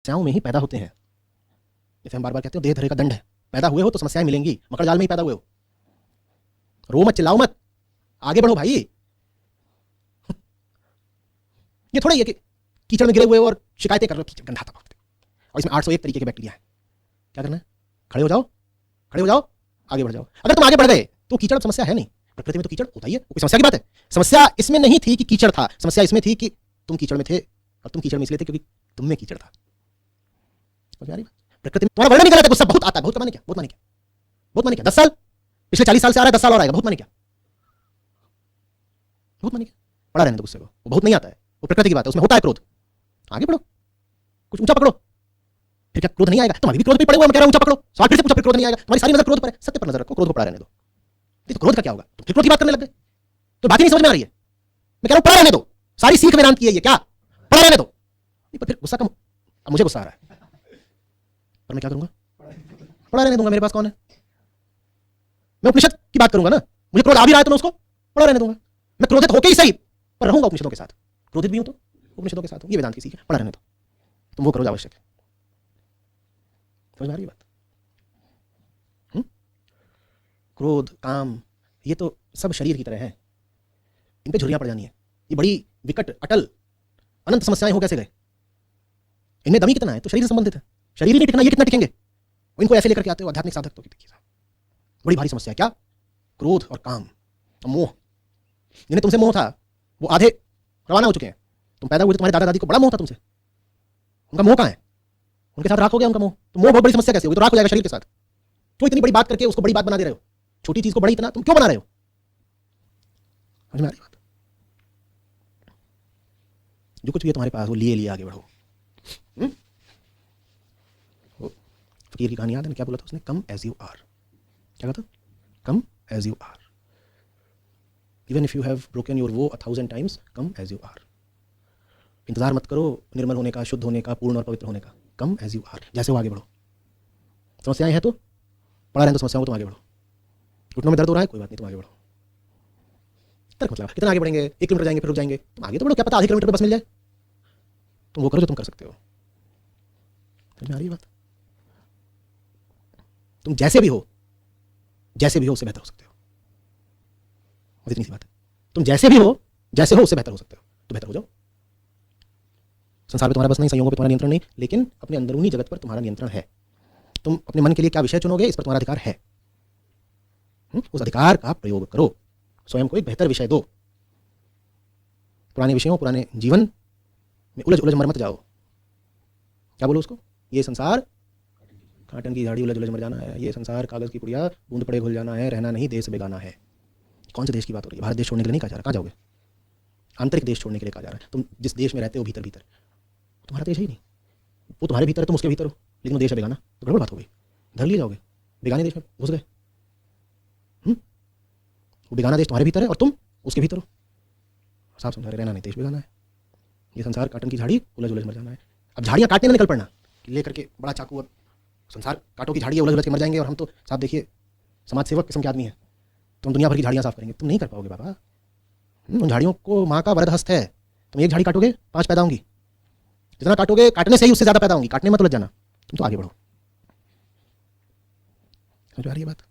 समस्याओं में ही पैदा होते हैं। जैसे हम बार बार कहते हो, देह धरे का दंड है। पैदा हुए हो तो समस्याएं मिलेंगी, मकर जाल में ही पैदा हुए हो। रो मत, चिल्लाओ मत, आगे बढ़ो भाई। ये थोड़ा ही है कि कीचड़ में गिरे हुए हो और शिकायतें कर रहे हो, कीचड़ गंदा था और इसमें 801 तरीके के बैक्टीरिया है। क्या करना है? खड़े हो जाओ, खड़े हो जाओ, आगे बढ़ जाओ। अगर तुम आगे बढ़ गए तो कीचड़ समस्या है नहीं। प्रकृति में तो कीचड़ होता ही है, कोई समस्या की बात है? समस्या इसमें नहीं थी कि कीचड़ था, समस्या इसमें थी कि तुम कीचड़ में थे, और तुम कीचड़ में इसलिए थे क्योंकि तुम में कीचड़ था। प्रकृति में तुम्हारा वर्णन नहीं कर रहा था, गुस्सा बहुत आता है। बहुत माने क्या? बहुत माने क्या? बहुत माने क्या? 10 साल, पिछले 40 साल से आ रहा है, 10 साल और आएगा। बहुत माने क्या? बहुत माने क्या? पड़ा रहने दो गुस्से को, वो बहुत नहीं आता है, वो प्रकृति की बात है, उसमें होता है क्रोध। आगे बढ़ो, कुछ ऊंचा पकड़ो, फिर क्या क्रोध नहीं आएगा? तुम अभी भी क्रोध पे पड़े हुए, मैं कह रहा हूं ऊंचा पकड़ो। सवाल फिर से पूछा, फिर क्रोध नहीं आएगा? तुम्हारी सारी नजर क्रोध पर है। सत्य पर नजर रखो, क्रोध को पड़ा रहने दो। तो क्रोध का क्या होगा? तुम फिर क्रोध की बात करने लग गए, तो बात ही नहीं समझ में आ रही है। मैं कह रहा हूं पड़ा रहने दो, सारी सीख वेदांत की है ये। क्या पड़ा रहने दो? पर फिर गुस्सा कम, अब मुझे गुस्सा आ रहा है, पर मैं क्या करूंगा? पड़ा रहने दूंगा। मेरे पास कौन है? मैं उपनिषद की बात करूंगा ना। मुझे क्रोध आ भी रहा है तो मैं उसको पड़ा रहने दूंगा। मैं क्रोधित होके ही सही, पर रहूंगा उपनिषदों के साथ। क्रोधित भी हूं तो उपनिषदों के साथ हूं। ये वेदांत की सीख है, पड़ा रहने दो, तुम वो करो जो आवश्यक है। समझ में आ रही बात? क्रोध, काम, ये तो सब शरीर की तरह है, इन पे झुर्रियां पड़ जानी है। ये बड़ी विकट, अटल, अनंत समस्याएं हो कैसे गए? इनमें दम ही कितना है? तो शरीर से संबंधित है। शरीर ही नहीं टिकना, ये कितना टिकेंगे? इनको ऐसे लेकर के आते हो आध्यात्मिक साधक तो बड़ी भारी समस्या है। क्या? क्रोध और काम और मोह। जिन्हें तुमसे मोह था वो आधे रवाना हो चुके हैं। तुम पैदा हुए तो तुम्हारे दादा दादी को बड़ा मोह था तुमसे, उनका मोह कहां है? उनके साथ राख हो गया उनका मोह। तो मोह बहुत बड़ी समस्या कैसे होगी? तो राख हो जाएगा शरीर के साथ। क्यों इतनी बड़ी बात करके उसको बड़ी बात बना दे रहे हो? छोटी चीज को बड़ी इतना तुम क्यों बना रहे हो? समझ में आ रही बात? जो कुछ भी है तुम्हारे पास वो लिए लिए आगे बढ़ो। फकीर की कहानी याद है ना? क्या बोला था उसने? Come as you are. क्या कहा था? Come as you are. Even if you have broken your वो 1000 times, come as you are. इंतजार मत करो निर्मल होने का, शुद्ध होने का, पूर्ण और पवित्र होने का। कम एज यू आर, जैसे हो आगे बढ़ो। समस्याएं हैं तो पड़ा रहने दो समस्याओं को, तुम आगे बढ़ो। घुटनों में दर्द हो रहा है, कोई बात नहीं, तुम आगे बढ़ो। तर्क मतलब कितना आगे बढ़ेंगे? 1 किलोमीटर जाएंगे फिर रुक जाएंगे, तुम आगे तो बढ़ो। क्या पता आधे किलोमीटर बस मिल जाए। तुम वो करो जो तुम कर सकते हो। समझ में आ रही है बात? तुम जैसे भी हो, जैसे भी हो उससे बेहतर हो सकते हो। बस इतनी सी बात है। तुम जैसे भी हो, जैसे हो उससे बेहतर हो सकते हो, तो बेहतर हो जाओ। संसार पे तुम्हारा बस नहीं, संयोगों पे तुम्हारा नियंत्रण नहीं, लेकिन अपने अंदरूनी जगत पर तुम्हारा नियंत्रण है। तुम अपने मन के लिए क्या विषय चुनोगे, इस पर तुम्हारा अधिकार है। उस अधिकार का प्रयोग करो, स्वयं को एक बेहतर विषय दो। पुराने विषयों, पुराने जीवन में उलझ उलझ मर मत जाओ। क्या बोलो उसको? ये संसार काटन की झाड़ी, उलझ उलझ मर जाना है। ये संसार कागज की पुड़िया, बूंद पड़े घुल जाना है। रहना नहीं देश बेगाना है। कौन से देश की बात हो रही है? भारत देश छोड़ने के लिए नहीं कहा जा रहा। कहाँ जाओगे? आंतरिक देश छोड़ने के लिए कहा जा रहा है। तुम जिस देश में रहते हो भीतर भीतर, तुम्हारा देश है ही नहीं। वो तुम्हारे भीतर है, तुम उसके भीतर हो, लेकिन वो देश है बेगाना। तो गड़बड़ बात हो गई। घर लिए जाओगे, बेगाने देश में घुस गए। वो बेगाना देश तुम्हारे भीतर है और तुम उसके भीतर हो। साफ समझा रहे, रहना नहीं देश बेगाना है। ये संसार काटन की झाड़ी, उलझ उलझ मर जाना है। अब झाड़ियाँ काटने में निकल पड़ना, लेकर के बड़ा चाकू और संसार काटो की झाड़ियाँ उलझ उलझ के मर जाएंगे। और हम तो साहब देखिए समाज सेवक किस्म के आदमी हैं, तो हम दुनिया भर की झाड़ियाँ साफ करेंगे। तुम नहीं कर पाओगे बाबा। उन झाड़ियों को माँ का वरद हस्त है। तुम एक झाड़ी काटोगे 5 पैदा होंगी। जितना काटोगे काटने से ही उससे ज्यादा पैदा होंगी। काटने मत उलझ जाना, तुम तो आगे बढ़ो। समझ आ रही है बात?